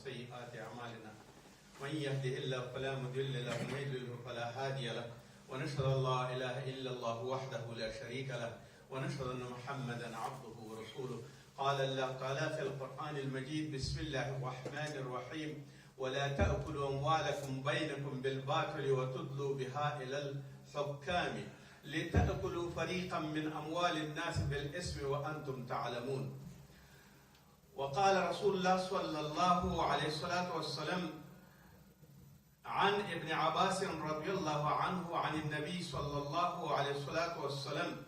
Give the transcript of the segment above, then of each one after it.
وسيئات أعمالنا من يهده الله فلا مضل له ومن يضلل فلا هادي له ونشهد أن لا إله إلا الله وحده لا شريك له ونشهد أن محمدا عبده ورسوله. قال الله تعالى في القرآن المجيد: بسم الله الرحمن الرحيم: ولا تأكلوا أموالكم بينكم بالباطل وتدلوا بها إلى الحكام لتأكلوا فريقا من أموال الناس بالإثم وأنتم تعلمون. وقال رسول الله صلى الله عليه الصلاة والسلام عن ابن عباس رضي الله عنه عن النبي صلى الله عليه الصلاة والسلام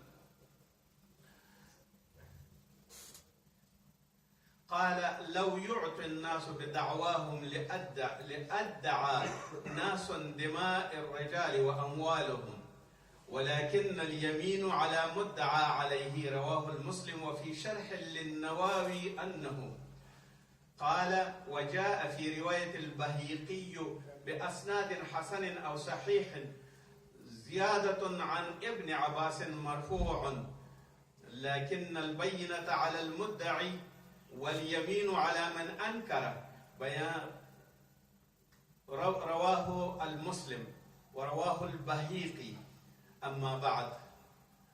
قال: لو يعطي الناس بدعواهم لأدعى ناس دماء الرجال وأموالهم ولكن اليمين على مدعى عليه. رواه المسلم. وفي شرح للنووي أنه قال: وجاء في رواية البهيقي بأسناد حسن أو صحيح زيادة عن ابن عباس مرفوع: لكن البينة على المدعي واليمين على من أنكر. رواه المسلم ورواه البهيقي. أما بعد،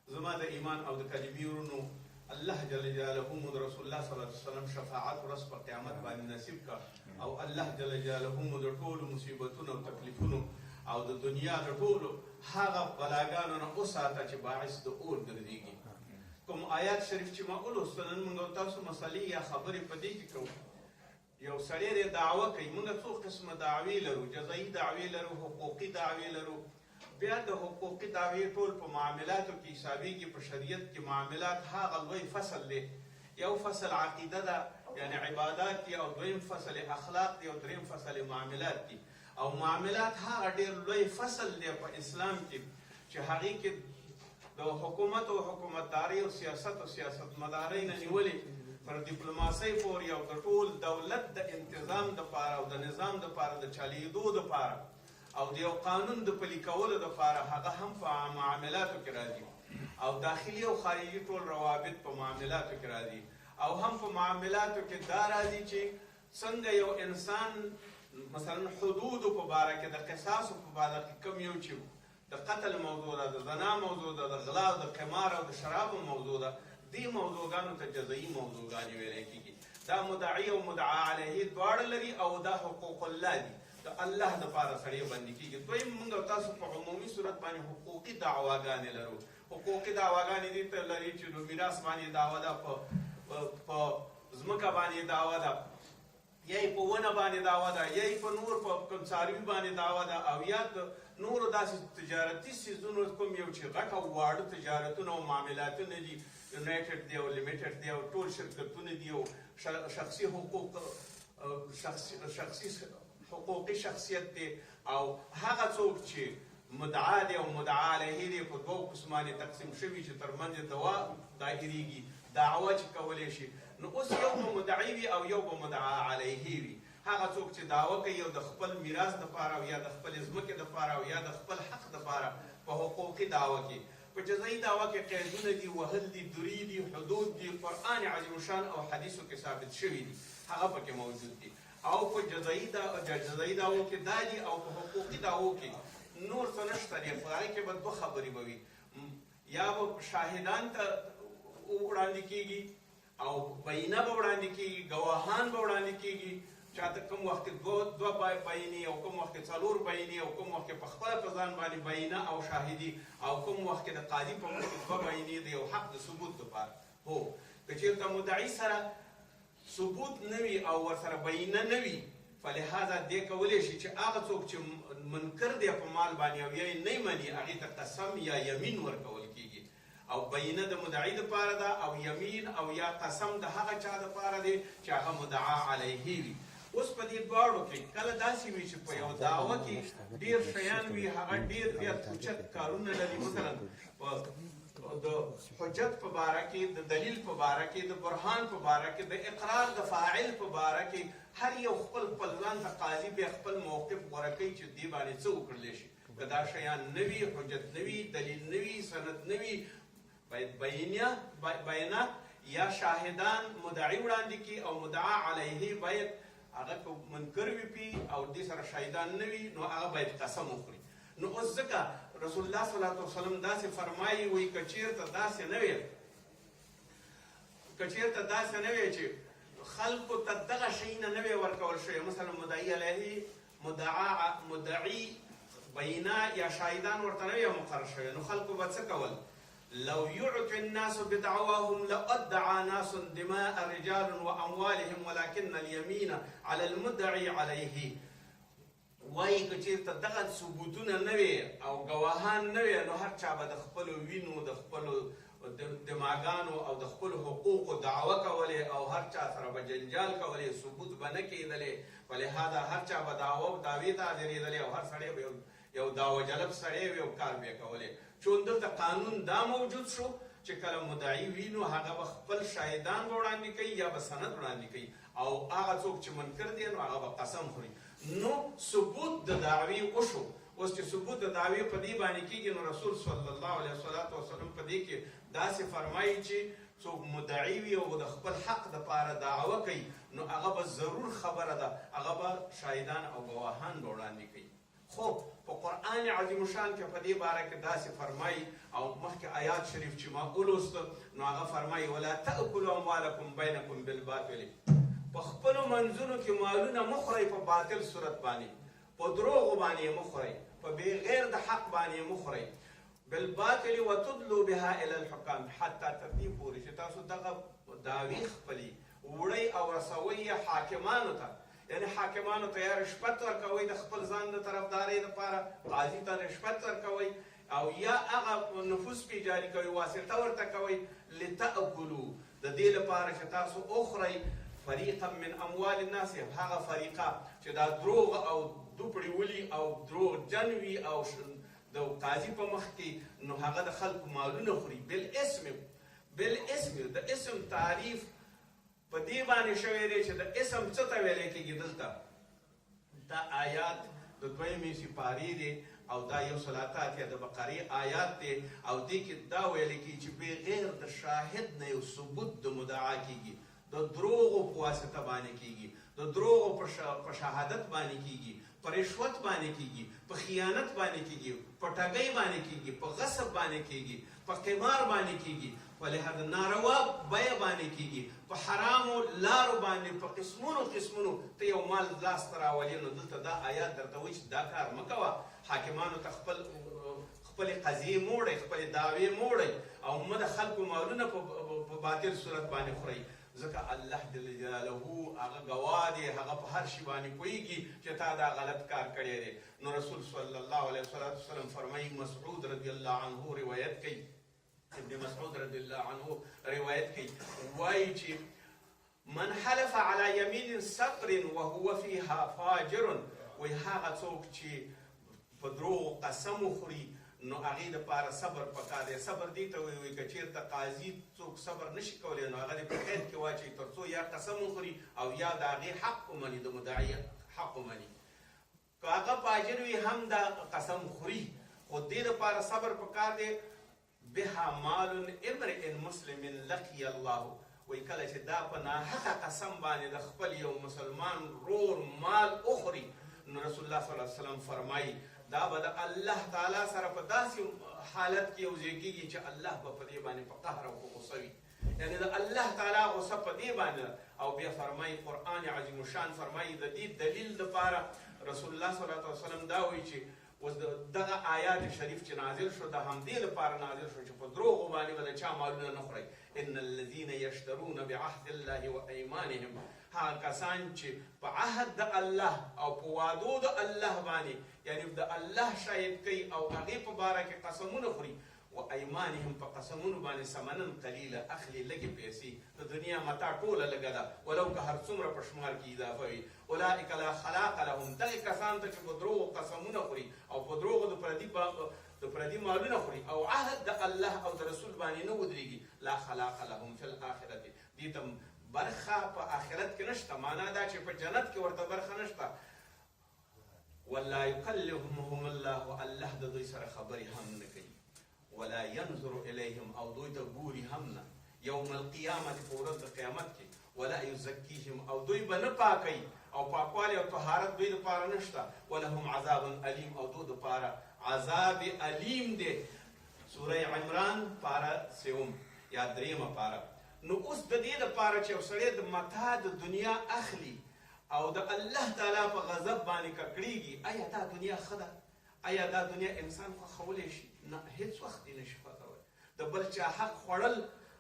زما د ایمان او د کلمې ورونو، الله جل جلاله مو د رسول الله صلی الله علیه وسلم شفاعت ورځ په قیامت باندې نصیب کا، او الله جل جلاله مو د ټولو مصیبتونو او تکلیفونو او د دنیا د ټولو هغه بلاګانو نه وساته چې باعث د اور ګرځېږي. کوم آیات شریف چې ما ولوستل، نن موږ تاسو مسلې یا خبرې په دې کې کوو. یو سړی د دعوه کوي، موږ څو قسمه دعوې لرو: جزایي دعوې لرو، حقوقي دعوې لرو. بیا د حقوقي دعوې ټول په معاملاتو کې حسابېږي. په شریعت کې معاملات هغه لوی فصل دی. یو فصل عقیده ده، یعنی عبادات دي، او دویم فصل اخلاق دي، او دریم فصل معاملات دي. او معاملات هغه ډېر لوی فصل دی په اسلام کې چې هغې کې د حکومت او حکومتدارۍ او سیاست او سیاستمدارۍ نه نیولې پر ډیپلوماسۍ پورې او د ټول دولت د انتظام دپاره او د نظام دپاره د چلېدو دپاره او د یو قانون د پلي کولو دپاره هغه هم په معاملاتو کې راځي. او داخلي او خارجي ټول روابط په معاملاتو کې راځي. او هم په معاملاتو کې دا راځي چې څنګه یو انسان مثلا حدودو په باره کې د قصاصو په باره کې کوم یو چې د قتل موضوع ده، د زنا موضوع ده، د غلا او د قمار او د شرابو موضوع ده، دې موضوعګانو ته جزایي موضوعګانې ویلی کېږي. دا مدعي او مدعا علیه دواړه لري، او دا حقوق الله دي، د الله دپاره سړی بندي کېږي. دویم موږ تاسو په عمومي صورت باندې حقوقي دعواګانې لرو. حقوقي دعواګانې دې ته لري چې د میراث باندې دعوه ده، په ځمکه باندې دعوه ده، یا یې په ونه باندې دعوه ده، یا یې په نور په کوم څاروي باندې دعوه ده، او یا د نورو داسې تجارتي څیزونو کوم یو چې غټ او واړه تجارتونه او معاملاتونه دي، یونایټډ دی او لیمیټډ دی او ټول شرکتونه دي، او شخصي حقوق، شخصي حقوقي شخصیت دی. او هغه څوک چې مدعا دی او مدعا علیه دی په دوو قسمانې تقسیم شوي چې ترمنځ یې دایریږي دعوه چې کولی شي. نو اوس یو به مدعي وي او یو به مدعا علیه وي. هغه څوک چې دعوه کوي او د خپل میراث دپاره او یا د خپلې ځمکې دپاره او یا د خپل حق دپاره په حقوقي دعوه کې. په جزایي دعوه کې قیدونه دي، وهل دي، دوری دي، حدود دي، قرآن عظیم شان او حدیثو کې ثابت شوي دي، هغه پکې موجود دي. او په جزایي دعوو کې دا دي، او په حقوقي دعوو کې نور څه نشته دی. په هغې کې به دوه خبرې به وي: یا به شاهدان ته وړاندې کېږي او بینه به وړاندې کېږي، ګواهان به وړاندې کېږي. چاته کوم وخت کې دوه بینې او کوم وخت کې څلور بینې او کوم وخت کې په خپله په ځان باندې بینه او شاهدي، او کوم وخت کې د قاضي په مخ کې دوه بینې د یو حق د ثبوت دپاره. هو که چېرته مدعي سره ثبوت نه وي او ورسره بینه نه وي، فلهذا دې کولی شي چې هغه څوک چې منکر دی په مال باندې او یا یې نه مني، هغې ته قسم یا یمین ورکول کېږي. او بینه د مدعي دپاره ده، او یمین او یا قسم د هغه چا دپاره دی چې هغه مدعا علیه وي. اوس په دې دواړو کې کله داسې وي چې په یو دعوه کې ډېر شیان وي، هغه ډېر زیات اوچت کارونه لري. مثلا د حجت په باره کې، د دلیل په باره کې، د برهان په باره کې، د اقرار د فاعل په باره کې، هر یو خپل ځان ته قاضي بیا خپل موقف غوره کوي چې دې باندې څه وکړلی شي. که دا شیان نه وي، حجت نه وي، دلیل نه وي، سند نه وي، باید بینه یا شاهدان مدعي وړاندې کړي او مدعا علیه باید هغه که منکر وي پی او دې سره شهیدان نه وي نو هغه باید قسم وخوري. نو اوس ځکه رسول الله صلی الله علیه وسلم داسې فرمایي وایي که چېرته داسې نه وي چې خلکو ته دغه شی نه وي ورکول شوی، مثلا مدعي علیه مدعي بینه یا شاهدان ورته نه وي مقرر شوی، نو خلکو به څه کول؟ لو يعطي الناس بدعواهم لادعى ناس دماء رجال واموالهم ولكن اليمين على المدعي عليه. وایي که چېرته دغه ثبوتونه نه وي او ګواهان نه وي نو هر چا به د خپلو وینو د خپلو دماغانو او د خپلو حقوقو دعوه کولې او هر چا سره به جنجال کولې، ثبوت به نه کېدلې. ولهذا هر چا به دعوې ته حاضرېدلې او هر سړی به یو دعوه جلب سړی وي او کار به یې کولې. چون دلته قانون دا موجود شو چې کله مدعي وي نو هغه به خپل شاهدان به وړاندې کوي یا به سند وړاندې کوي، او هغه څوک چې منکر دی نو هغه به قسم خوري. نو ثبوت د دعوې وشو. اوس چې ثبوت د دعوې په دې باندې کېږي نو رسول صلی الله علیه وسلم په دې کې داسې فرمایي چې څوک مدعي وي او د خپل حق دپاره دعوه کوي نو هغه به ضرور خبره ده، هغه به شاهدان او ګواهان به وړاندې کوي. خو په قرآن عظیم شان کې په دې باره کې داسې فرمایي او مخکې آیات شریف چې ما ولوست نو هغه فرمایي ولا تأکلوا اموالکم بینکم بالباطل. په خپلو منځونو کې مالونه مه خورئ په باطل صورت باندې، په دروغو باندې یې مه خورئ، په بغیر د حق باندې یې مه خورئ. بالباطل وتدلوا بها الى الحكام حتی تر دې پورې چې تاسو دغه دعوې خپلې وړئ او رسوئ یې حاکمانو ته، یعنی حاکمانو ته یا رشوت ورکوئ د خپل ځان د طرفدارۍ دپاره، قاضي ته رشوت ورکوئ او یا هغه نفوذ پې جاري کوئ، واسطه ورته کوئ. لتأکلوا د دې لپاره چې تاسو وخورئ فریقا من اموال الناس، هغه فریقه چې دا دروغ او دوپړې ولي او دروغجن وي او د قاضي په مخ کې نو هغه د خلکو مالونه خوري. بالاسم د اسم تعریف په دې باندې شوی دی چې د اسم څه ته ویلی کېږي. دلته دا آیات د 2مې سپارې دی او دا 138 د بقرې آیات دی او دې کې دا ویلی کېږي چې بغیر د شاهد نه یو ثبوت د مدعا کېږي، د دروغو په واسطه باندې کېږي، د دروغو په شهادت باندې کېږي، په رشوت باندې کېږي، په خیانت باندې کېږي، په ټګۍ باندې کېږي، په غصب باندې کېږي، په قمار باندې کېږي، په لهذا ناروا بیه باندې کېږي، په حرامو لارو باندې په قسمونو ته یو مال لاسته راولي. نو دلته دا آیات درته وایي چې دا کار مه کوه. حاکمانو ته خپلې قضیې مه وړئ، خپلې دعوې مه وړئ او مه د خلکو مالونه په باطل صورت باندې خورئ. ځکه الله جل جلاله هغه ګواه دی، هغه په هر شي باندې پوهېږي چې تا دا غلط کار کړی دی. نو رسول صلی الله علیه وسلم فرمایي، مسعود رضی الله عنه روایت کوي، ابن مسعود رضی الله عنه روایت کوي، وایي چې من حلف على يمين صقر وهو فيها فاجر، وایي هغه څوک چې په دروغو قسم وخوري نو هغې دپاره صبر پکار دی. صبر دې ته وایي که چېرته قاضي څوک صبر نشي کولی نو هغه دې په قید کې واچوي تر څو یا قسم وخوري او یا د هغې حق ومني، د مدعي حق ومني. که هغه فاجر وي هم دا قسم خوري، خو دې دپاره صبر پکار دی. بها مال امرئ مسلم لقي الله، وایي کله چې دا په ناحقه قسم باندې د خپل یو مسلمان رور مال وخوري نو رسول الله صلی الله علیه وسلم فرمایي دا به د الله تعالی سره په داسې حالت کې یو ځای کېږي چې الله به په دې باندې په قهر او په غصه وي، یعنی د الله تعالی غصه په دې باندې. او بیا فرمایي قرآن عظیم الشان فرمایي د دې دلیل دپاره رسول الله صلی الله علیه وسلم دا وایي چې اوس دغه آیات شریف چې نازل شو د همدې لپاره نازل شو چې په دروغو باندې به د چا مالونه نه خورئ. ان الذین یشترون بعهد الله وایمانهم، هغه کسان چې په عهد د الله او په وعدو د الله باندې یعنی د الله شاهد کوي او هغې په باره کې قسمونه خوري، و ایمانهم په قسمونو باندې ثمنا قلیله اخلي لږې پیسې، د دنیا متاع ټوله لږه ده ولو که هر څومره په شمار کې اضافه وي. اولئک لا خلاق لهم، دغې کسان ته چې په دروغو قسمونه خوري او په دروغو د پردي مالونه خوري او عهد د الله او د رسول باندې نه ودرېږي، لا خلاق لهم فی الاخرة، دې ته برخه په آخرت کې نشته. معنا دا چې په جنت کې ورته برخه نشته. ولا یکلمهم الله، الله د دوی سره خبرې هم نه کوي. ولا ينظر الیهم، او دوی ته ګوري هم نه. یوم القیامت، په ورځ د قیامت کې. ولا یزکیهم او دوی به نه پاکوي او پاکوالی او طهارت دوی دپاره نشته ولهم عذاب علیم او دوی دپاره عذاب علیم دی. سوره عمران پاره سوم یا دریمه پاره. نو اوس د دې دپاره چې یو سړی د متاع د دنیا اخلي او د الله تعالی په غضب باندې ککړېږي، آیا دا دنیا ښه ده؟ آیا دا دنیا انسان خوښولی شي؟ نه، هېڅ وخت یې نشي خوښولی. د بل چا حق خوړل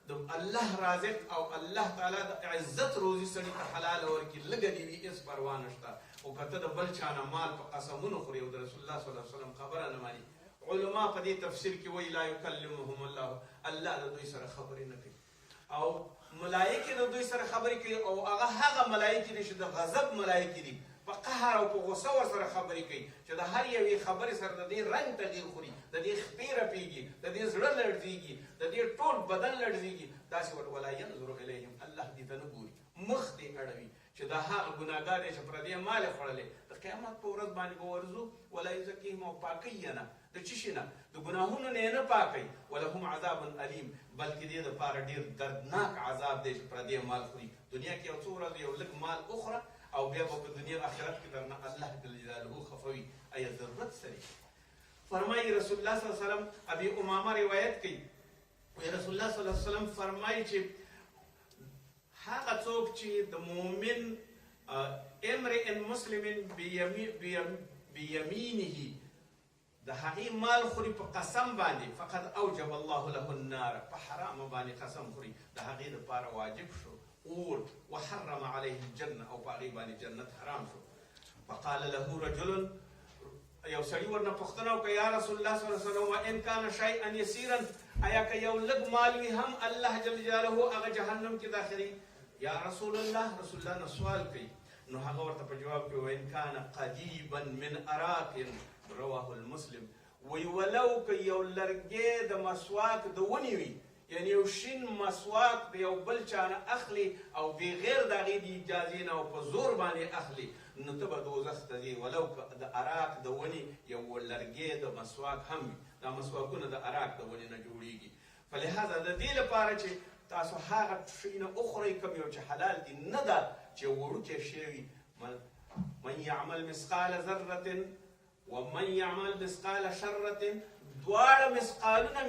د الله رازق او الله تعالی د عزت روزي سړي ته حلاله ورکړي، لږه دې وي هېڅ پروا نشته. خو که ته د بل چا نه مال په قسمونو خوري او د رسول الله صلی الله علیه وسلم خبره نه ماني، علما په دې تفسیر کې وایي لا یکلمهم الله، الله د دوی سره خبرې نه کوي او ملایکې د دوی سره خبرې کوي او هغه ملایکې دي چې د غضب ملایکې دي، په قهر او په غصه ورسره خبرې کوي چې د هر یوې خبرې سره د دې رنګ تغیر خوري، د دې خپې رپېږي، د دې زړه لړزېږي، د دې ټول بدن لړزېږي. داسې ولا ینظر الیهم، الله دې ته نه ګوري، مخ دې اړوي چې دا هغه ګناهګار دی چې پردی مال یې خوړلی، د قیامت په ورځ باندې به ورځو ولا یزکیهم او پاکوي یې نه، د څه شي نه، د ګناهونو نه یې نه پاکوي. ولهم عذاب علیم، بلکې دې دپاره ډېر دردناک عذاب دی چې پردی مال خوري. دنیا کې یو څو ورځې یو لږ مال وخوره او بیا به په دنیا آخرت کې درنه الله جل جلاله خفوي. ایا ضرورت سره فرمایي رسول الله صلی الله علیه وسلم، ابي امامه روایت کوي، رسول الله صلی الله علیه وسلم فرمایي چې هغه څوک چې د مؤمن امرئ مسلم بیمینه د هغې مال خوري په قسم باندې، فقد اوجب الله له النار، په حرام باندې قسم خوري، د هغې دپاره واجب شو اور، وحرم علیه الجنه او په هغې باندې جنت حرام شو. فقال له رجل، یو سړي ورنه پوښتنه وکړه یا رسول الله صلی الله علیه وسلم وان کان شیئا یسیرا، آیا که یو لږ مال وي هم الله جل جلاله هغه جهنم کې داخلي؟ یا رسول الله، رسول الله نه سوال کوي، نو هغه ورته په جواب کې وان کان قریبا من اراک، رواه المسلم، وی ولو که یو لرګی د مسواک د ونې وي، یعنی یو شین مسواک د یو بل چا نه اخلي او بغیر د هغې د اجازې نه او په زور باندې اخلي، نو ته به دوزخ ته ځې. ولو که د اراک د ونې یو لرګی د مسواک هم وي، دا مسواکونه د اراک د ونې نه جوړېږي. فلهذا د دې لپاره چې تاسو هغه شی نه وخورئ کوم یو چې حلال دي، نه ده چې وړوکی شی وي. من یعمل مثقال ذرة ومن یعمل مثقال شرة، دواړه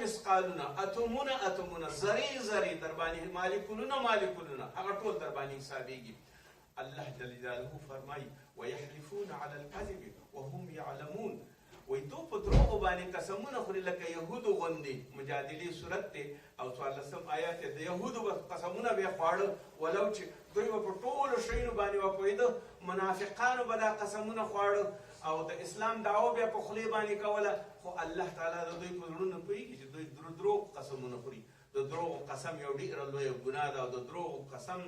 مثقالونه اتمونه ذرې در باندې مالیکولونه هغه ټول در باندې حسابېږي. الله جل جلاله فرمایي ویحلفون علی الکذب وهم یعلمون، وی دو په دروغو باندې قسمونه خوري لکه یهودو غوندې. مجادلې صورت دی او 14 آیات د یهودو به قسمونه به یې خواړه، ولو چې دوی به په ټولو شیانو باندې وپوهېده، منافقانو به دا قسمونه خواړه او د اسلام دعوه بیا په خولې باندې کوله، خو الله تعالی د دوی په زړونو پوهېږي چې دوی دروغ قسمونه خوري. د دروغو قسم یو ډېره لویه ګناه ده او د دروغو قسم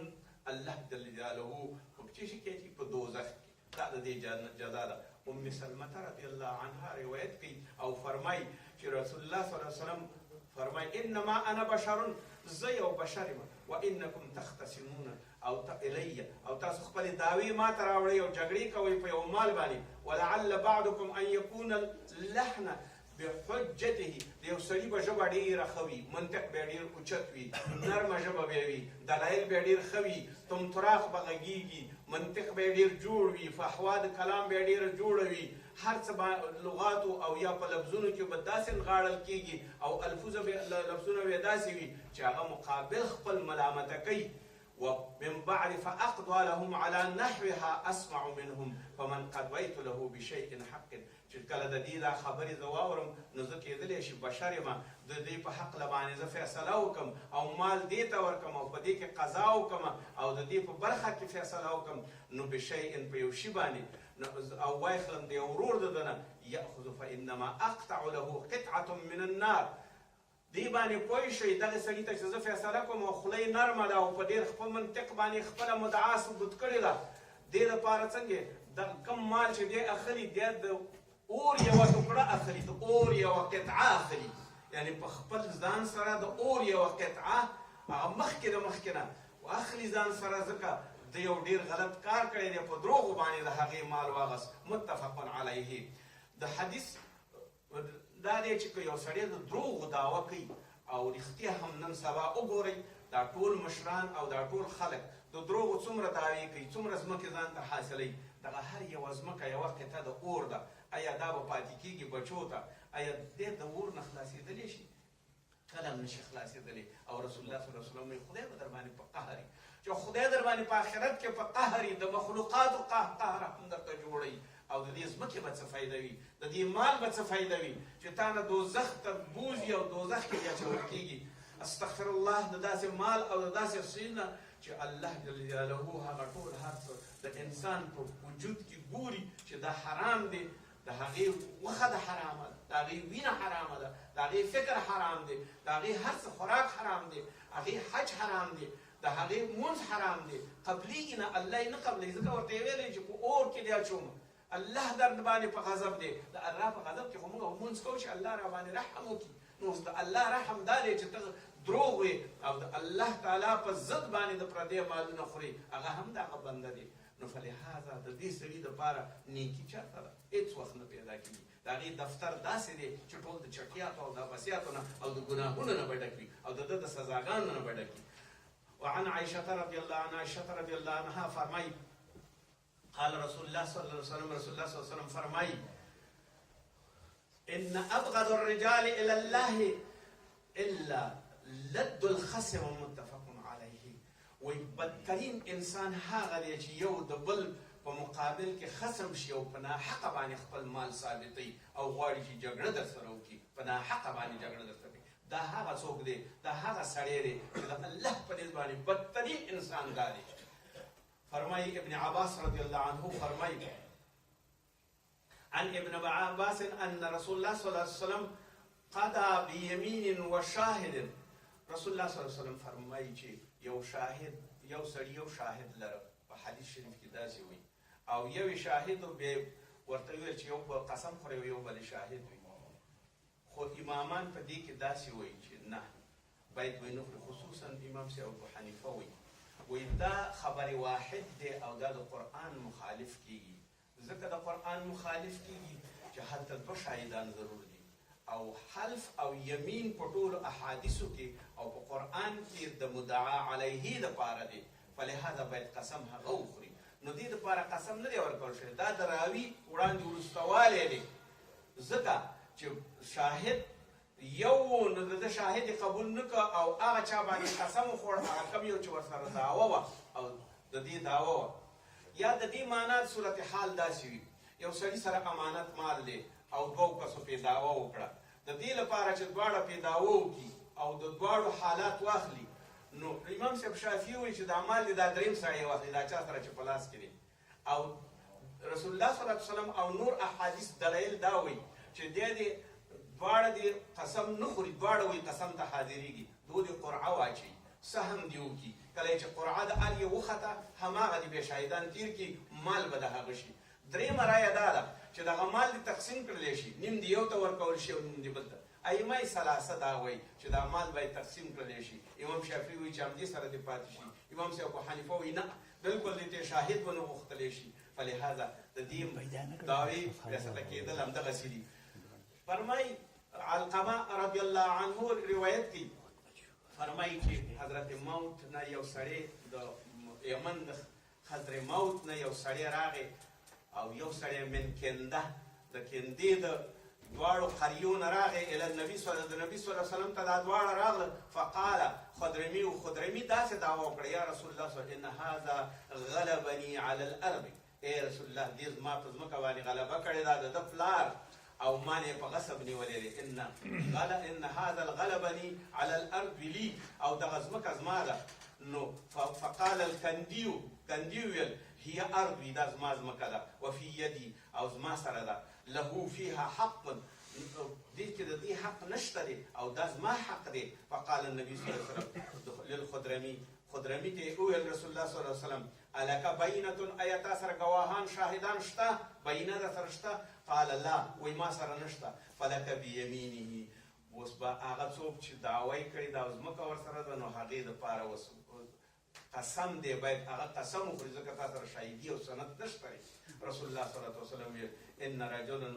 الله جل جلاله په څه شي کې چې په دوزخ کې، دا د دې جزا ده. ام سلمة رضی الله عنها روایت کوي او فرمایي چې رسول الله صلی الله علیه وسلم فرمایي انما انا بشر، زه یو بشر یم، وانکم تختصمون او الی، او تاسو خپل دعوی ما ته راوړئ او جګړې کوئ په یو مال باندې. ولعل بعضکم ان یکون اللحن بحجته، د یو سړي به ژبه ډېره ښه وي، منطق به یې ډېر اوچت وي، نرمه ژبه به وي، دلایل به یې ډېر ښه وي، تمتراخ به غږېږي، منطق به یې ډېر جوړ وي، فحوا د کلام به یې ډېره جوړه وي، هر څه به لغاتو او یا په لفظونو کې به داسې نغاړل کېږي او لفظونه به یې داسې وي چې هغه مقابل خپل ملامته کوي. ومن بعد فاقضى لهم على نحوها اسمع منهم فمن قضيت له بشيء حق، چې کله د دې دا خبرې زه واورم نو زه کېدلی شي بشر یم، د دې په حق باندې زه فیصله وکړم او مال دې ته ورکړم او په دې کې قضا وکړم او د دې په برخه کې فیصله وکړم، نو بشیء په یو شي باندې او واخلم د یو ورور د ده نه، یأخذ فانما اقطع له قطعة من النار، دې باندې پوه شئ دغه سړي ته چې زه فیصله کوم او خوله یې نرمه ده او په ډېر خپل منطق باندې خپله مدعا ثبوت کړې ده، دې دپاره څنګه د کم مال چې دی اخلي دی د اور یوه ټوکړه اخلي، د اور یوه قطعه اخلي، یعنی په خپل ځان سره د اور یوه قطعه هغه مخکې د مخکې نه اخلي ځان سره، ځکه د یو ډېر غلط کار کړی دی، په دروغو باندې د هغې مال واغست. متفق علیه. د حدیث دا دی چې که یو سړی د دروغو دعوه کوي او رښتیا هم نن سبا وګورئ دا ټول مشران او دا ټول خلک د دروغو څومره دعوې کوي، څومره ځمکې ځان ته حاصلوي، دغه هر یوه ځمکه یوه قطعه د اور ده. آیا دا به پاتې کېږي بچو ته؟ آیا دی د اور نه خلاصېدلی شي؟ کله هم نشي خلاصېدلی. او رسول الله صلی الله علیه وسلم وایي خدای به در باندې په قهر وي، چې خدای در باندې په آخرت کې په قهر وي، د مخلوقاتو قهر هم درته جوړوي. او د دې ځمکې به څه فایده وي، د دې مال به څه فایده وي چې تا نه دوزخ ته بوځي او دوزخ کې بیا اچول کېږي. استغفر الله، د داسې مال او د داسې څیز نه چې الله جل جلاله هغه ټول هر څه د انسان په وجود کې ګوري چې دا حرام دی، د هغې وخه د حرامه ده، د هغې وینه حرامه ده، د هغې فکر حرام دی، د هغې هر څه خوراک حرام دی، هغې حج حرام دی، د هغې مونځ حرام دی. قبلېږي نه، الله یې نه قبلوي. ځکه ورته یې ویلی چې په اور کې دې اچوم، الله در باندې په غضب دی. د الله په غضب کې خو موږ مونځ کوو چې الله را باندې رحم وکړي. نو اوس د الله رحم دا دی چې ته دروغ وې او د الله تعالی په ضد باندې د پردې مالونه خوري، هغه هم دغه بنده دی. نو فلهذا د دې سړي دپاره نیکي چېرته ده؟ هېڅ وخت نه پیدا کېږي. د هغې دفتر داسې دی چې ټول د چټیاتو او د عباسیاتو نه او د ګناهونو نه به ډک وي او د ده د سزاګانو نه به ډک وي. وعن عائشة رضي الله عنها، عائشة رضي الله عنها فرمایي قال رسول الله صلى الله عليه وسلم، رسول الله صلى الله عليه وسلم فرمایي ان ابغض الرجال الى الله الا لد الخصم متفق علیه. وی بدترین انسان هغه دی چې یو د بل په مقابل کې خصم شي او په ناحقه باندې خپل مال ثابتوي او غواړي چې جګړه در سره وکړي، په ناحقه باندې جګړه در سره وکړي. دا هغه څوک دی، دا هغه سړی دی چې د الله په نسبت باندې بدترین انسان دا دی. فرمایي ابن عباس رضی الله عنه فرمایي عن ابن عباس ان رسول الله صلی الله علیه وسلم قضى بيمين وشاهد. رسول الله صلی الله علیه وسلم فرمایي چې یو شاهد، یو سړی یو شاهد لره، په حدیث شریف کې داسې وایي، او یو شاهد به ورته ویل چې یو قسم خوري یو بل شاهد وي. خو امامان په دې کې داسې وایي چې نه، باید وینو، خصوصا امام صاحب ابو حنیفه وایي دا خبر واحد دی او دا د قرآن مخالف کیږي. ځکه د قرآن مخالف کیږي چې هلته دوه شاهدان ضرور دي، او حلف او یمین په ټولو احادیثو کې او په قرآن کې د مدعا علیه دپاره دی. فلهذا باید قسم هغه وخوري. نو دې دپاره قسم نه دی ورکول شوی، دا د راوي وړاندې وروستوالی دی. ځکه چې شاهد یو نو د شاهد قبول نه کړه او هغه چا باندې قسم وخوړ، هغه کوم یو چې ورسره دعوه وه او د دې دعوه وه. یا د دې معنا صورت حال داسې وي، یو سړي سره امانت مال دی او دوو کسو پې دعوه وکړه، د دې لپاره چې دواړه پې دعوه وکړي او د دواړو حالات واخلي، نو امام صاحب شافعي وایي چې دا مال دی دا دریم سړی واخلي، دا چا سره چې په لاس کې دی. او رسول الله صلی الله علیه وسلم او نور احادیث دلایل دا وایي چې دی دواړه دې قسم نه خوري، دواړه وایي قسم ته حاضرېږي، دو دې قرعه واچوي، سهم دې وکړي، کله چې قرعه د هر یو وخته هماغه دې بیا شاهدان تیر کړي، مال به د هغه شي. درېیمه رایه دا ده چې دغه مال دې تقسیم کړلی شي، نیم دې یو ته ورکول شي او نیم دې بل ته. ائمه ثلاثه دا وایي چې دا مال باید تقسیم کړلی شي. امام شافعي وایي چې همدې سره دې پاتې شي. امام صاحب ابو حنیفه وایي نه، بلکل دې ته شاهد ونه غوښتلی شي. فلهذا د دې دعوې فیصله کېدل همدغسې دي. فرمایي علقمه رضی الله عنه روایت کوي، فرمایي چې حضرت موت نه یو سړی د یمن د حضرت موت نه یو سړی راغی او یو سړی من کنده د کندې د دواړو قریو نه راغی الی النبي صلی الله علیه وسلم ته دا دواړه راغله. فقال خضرمي، و خضرمي داسې دعوه وکړه، یا رسول الله صلی الله علیه وسلم ان هذا غلبني علی الارض. ای رسول الله دې زما په ځمکه باندې غلبه کړې ده، د ده پلار او ما نه په غصب نیولې دی. ان هذا الغلبني على الارض لي، او دغه ځمکه زما ده. نو فقال الكنديو، کندیو ویل هي ارضي، دا زما ځمکه ده، وفي يدي، او زما سره ده، له فيها حق، دې کې د دې حق نشته دی او دا زما حق دی. فقال النبي صلی الله علیه وسلم للخضرمي، خضرمي ته وویل رسول الله صلی الله علیه وسلم الک بینة، آیا تا سره ګواهان شاهدان شته، بینه در سره شته؟ قال لا، وی ما سره نشته. فلک بیمینه، اوس به هغه څوک چې دعوه یې کړې ده او ځمکه ورسره ده، نو هغې دپاره قسم دی، باید هغه قسم وخوري، ځکه تا سره شاهدي او سند نشته. رسول الله صلی الله علیه وسلم ویل ان رجلا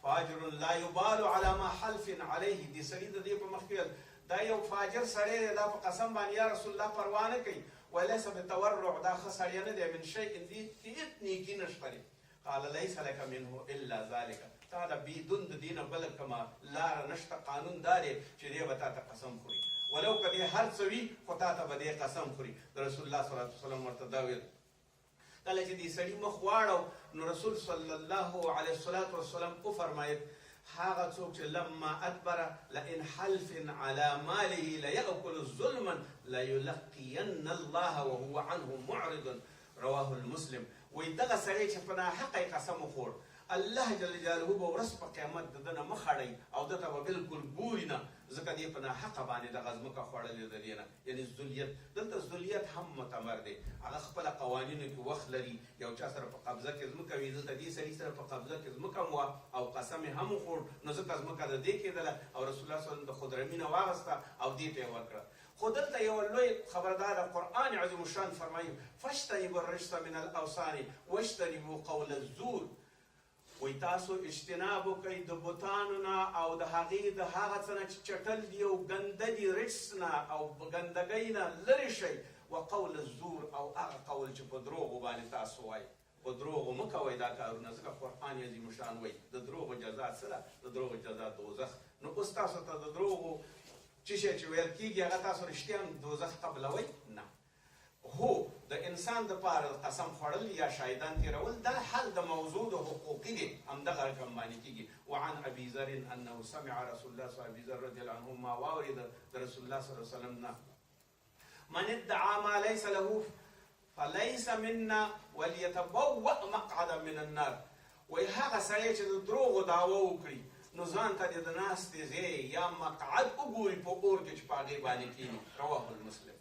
فاجر لا يبال على ما حلف عليه، دې سړي د دې په مخ کې دا یو فاجر سړی دی، دا په قسم باندې یا رسول الله پروا نه کوي. وليس بتورع، دا ښه سړی نه دی. من شیء دې هېڅ نیکي نشته دی. قال ليس لك منه الا ذلك، تا د بدون د دینه بل کومه لاره نشته، قانون دا دی چې دی به تا ته قسم خوري، ولو که دې هر څه وي خو تا ته به دې قسم خوري. د رسول الله صلی الله علیه وسلم ورته دا ویل. کله چې دې سړي مخ واړو نو رسول صلی الله علیه وسلم وفرمایل هغه څوک چې لما ادبر لئن حلف على ماله ليأكل ظلما ليلقين الله وهو عنه معرض. رواه المسلم. وی دغه سړی چې په ناحقه قسم وخوړ الله جل جلاله به ورځ په قیامت د ده نه مخ اړوي او ده ته به بلکل ګوري نه، ځکه دې په ناحقه باندې دغه ځمکه خوړلې د دې نه. یعنې ذلیت، دلته ذلیت هم معتبر دی، هغه خپله قوانینو کې وخت لري. یو چا سره په قبضه کې ځمکه وي، دلته دې سړي سره په قبضه کې ځمکه هم وه او قسم یې هم وخوړ، نو ځکه ځمکه د دې کېدله او رسول الله صلی الله علیه وسلم د خضرمي نه واغسته او دې ته یې ورکړه. خو دلته یو لوی خبردار قرآن عظیم الشان فرمایي فاجتنبوا الرجس من الاوثان واجتنبوا قول الزور. وی تاسو اجتناب وکئ د بتانو نه او د هغې د هغه څه نه چې چټل دي او ګنده دي، رجس نه او ګندګۍ نه لرې شئ. وقول الزور، او هغه قول چې په دروغو باندې تاسو وایي، په دروغو مه کوئ دا کارونه، ځکه قرآن عظیم الشان وایي د دروغو جزا څه ده؟ د دروغو جزا دوزخ. نو اوس تاسو ته د دروغو چې شی چې ویل کېږي هغه تاسو رښتیا هم دوزخ قبلوئ؟ نه. هو د انسان دپاره قسم خوړل یا شاهدان تېرول دا حل د موضوع د حقوقي دی، همدغه رقم باندې کېږي. وعن ابي ذر انه سمع رسول الله صلی الله علیه وسلم رضی الله عنه ما واورېده د رسول الله صلی الله علیه وسلم نه من ادعا ما ليس له فليس منا وليتبوأ مقعدا من النار. وایي هغه سړی چې د دروغو دعوه وکړي نو ځان ته د ناستې ځای یا مقعد وګوري په اور کې چې په هغې باندې کښېني. رواه المسلم.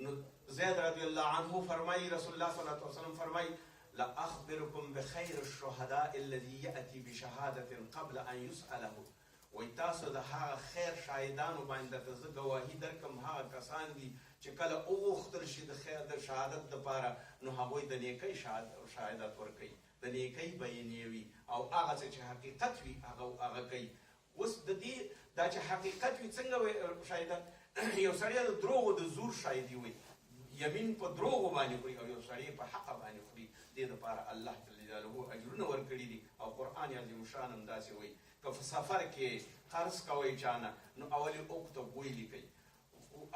نو زید رضی الله عنه فرمایي رسول الله صلی الله علیه وسلم فرمایي لأخبركم بخير الشهداء الذي يأتي بشهادة قبل أن يسأله. وی تاسو د هغه خیر شاهدانو باندې درته زه ګواهي درکړم، هغه کسان دي چې کله وغوښتل شي د شهادت دپاره نو هغوی د نیکۍ شهادت ورکوي، د نیکۍ بیانې وي او هغه څه چې حقیقت وي هغه کوي. اوس د دې دا چې حقیقت وي څنګه شاهدان؟ یو سړی د دروغو د زور شاهدي وي، یمین په دروغو باندې خوري او یو سړی په حقه باندې خوري، دې دپاره الله جل جلاله اجرونه ورکړي دي. او قرآن عظیم الشان هم داسې وایي که په سفر کې قرض کوئ چانه نو اول یې اوکته بوی لیکئ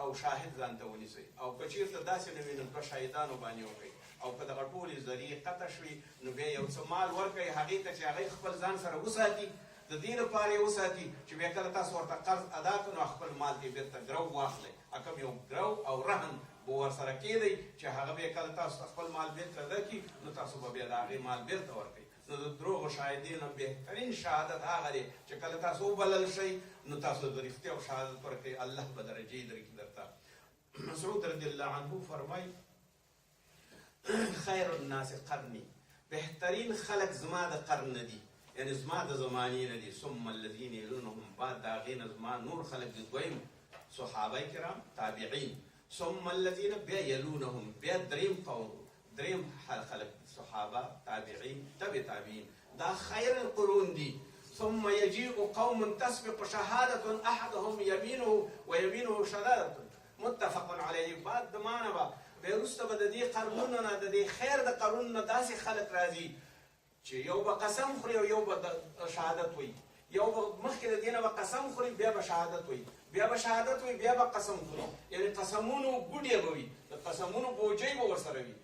او شاهد ځان ته ونیسئ، او که چېرته داسې نه وي نو دوه شاهدانو باندې وکئ، او که دغه ټولې ذریعې قطع شوي نو بیا یو څه مال ورکئ هغې ته چې هغې خپل ځان سره وساتي، د دې لپاره یې وساتي چې بیا کله تاسو ورته قرض ادا کړو نو خپل مال کې بېرته ګرو واخلئ. کوم یو ګرو او رهن به ورسره کېدی چې هغه بیا کله تاسو خپل مال بېرته درکړي نو تاسو به بیا د هغې مال بېرته ورکړئ. نو د دروغو شاهدي نه بهترین شهادت هغه دی چې کله تاسو وبلل شئ نو تاسو د رښتیا شهادت ورکړئ، الله به درجې درکړي درته. مسعود رضی الله عنه فرمایي خیر الناس قرني، بهترین خلق زما د قرن نه دي، یعنې زما د زمانې نه دي. ثم الذین یلونهم، بعد د هغې نه زما نور خلق دي، دویم صحابه کرام تابعین. ثم الذین بیا یلونهم، بیا دریم قوم، دریم خلق صحابه تابعین تبع تابعین، دا خیر القرون دي. ثم يجيء قوم تسبق شهادة احدهم يمينه ويمينه شهادة متفق علیه. بعد د مانه به بیا وروسته به د دې قرنونو نه د دې خیر د قرون نه داسې خلک راځي چې یو به قسم خوري او یو به شهادت وایي، یو به مخکې د دې نه به قسم خوري بیا به شهادت وایي، بیا به شهادت وایي بیا به قسم خوري، یعنې قسمونو ګوډې به وي، د قسمونو بوجۍ به ورسره وي،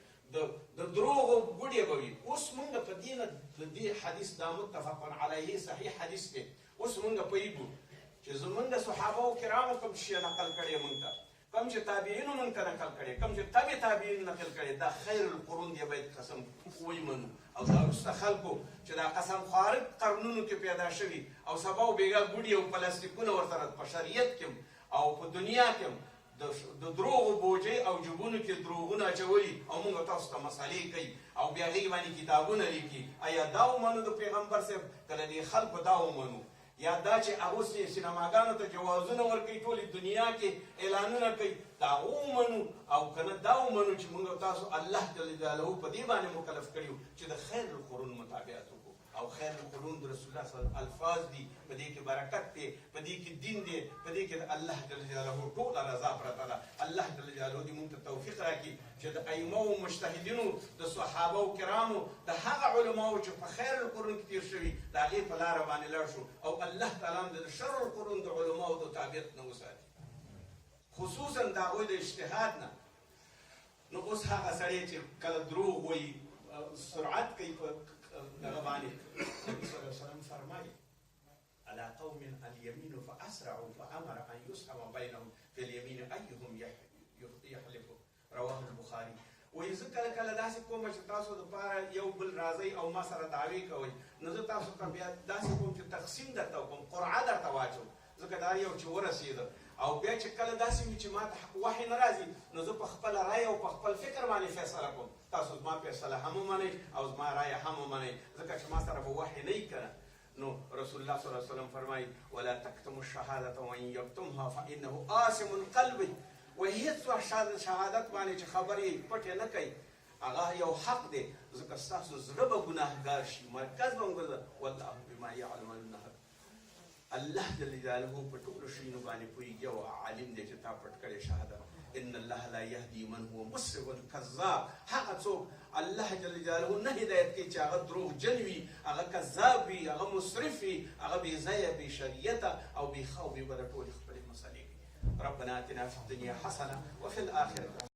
د دروغو ګوډې به وي. اوس مونږ په دې نه د دې حدیث دا متفق علیه صحیح حدیث دی. اوس مونږ پوهېږو چې زمونږ د صحابه و کرامو کوم شی نقل کړی مونږ ته، کوم چې تابعینو مونږ ته نقل کړی، کوم چې تبع تابعین نقل کړی، دا خیر القرون دی باید قسم ومنو. او دا وروسته خلکو چې دا قسم خواره قرنونو کې پیدا شوي او سبا و بېګا ګوډي او پلاستیکونه ورسره په شریعت کې او په دنیا کې د دروغو بوجۍ او جبونو کې دروغونه اچولي او موږ تاسو ته مسالې کوي او بیا هغې باندې کتابونه لیکي. آیا دا ومنو د پیغمبر صاحب که د دې خلکو دا ومنو، یا دا چې هغوس یې سینماګانو ته جوازونه ورکوي ټولې دنیا کې اعلانونه کوي، دا ومنو او که نه دا ومنو چې موږ تاسو الله جل جلاله په دې باندې مکلف کړي چې د خیر القرون مطابقت وکړو. او خیر القرون د رسول الله صلی الله علیه وسلم الفاظ دي، په دې کې برکت دی، په دې کې دین دی، په دې کې الله جل جلاله ټوله رضا پرته ده. الله جل جلاله دې موږ ته توفیق راکړي چې د ائمه او مجتهدینو د صحابه او کرامو د هغه علماو چې په خیر القرون کې تیر شوي د هغې په لاره باندې لاړ شو، او الله تعالی هم د شر القرون د علماو د تابعیت نه وساتي، خصوصا د هغوی د اجتهاد نه. نو اوس هغه سړی چې کله دروغ وایي سرعت کوي په دغه باندې، نبي صلی الله علیه وسلم فرمایي على قوم اليمين فاسرعوا فامر ان يسحب بينهم في اليمين ايهم يحلف، رواه البخاري. وایي زه کله کله داسې کوم چې تاسو دپاره یو بل راځئ او ما سره دعوې کوئ، نو زه تاسو ته بیا داسې کوم چې تقسیم درته وکړم، قرعه درته واچوم، ځکه دا یو چې ورسېده. او بیا چې کله داسې وي چې ما ته وحی نه راځي، نو زه په خپله رایه او په خپل فکر باندې فیصله کوم، تاسو زما فیصله هم ومنئ او زما رایه هم ومنئ، ځکه چې ما سره به وحی نه وي که نه. نو رسول الله صلی الله علیه وسلم فرمایي ولا تکتموا الشهادة وان یکتمها فانه آثم قلبه. وایي هېڅ وخت شهادت باندې چې خبرې پټې نه کوي، هغه یو حق دی، ځکه ستاسو زړه به ګناهګار شي، مرکز به وګرځه. والله بما یعلمون. الله جل جلاله په ټولو شیانو باندې پوهېږي او عالم دی چې تا پټ کړې شهادت. ان الله لا يهدي من هو مسرف كذاب. هغه څوک الله جل جلاله نه هدایت کوي چې هغه دروغجن وي، هغه کذاب وي، هغه مسرف وي، هغه بې ځایه بې شریعته او بې خوبې به د ټولې خپلې مسلې کوي. ربنا اتنا في الدنيا حسنه وفي الاخره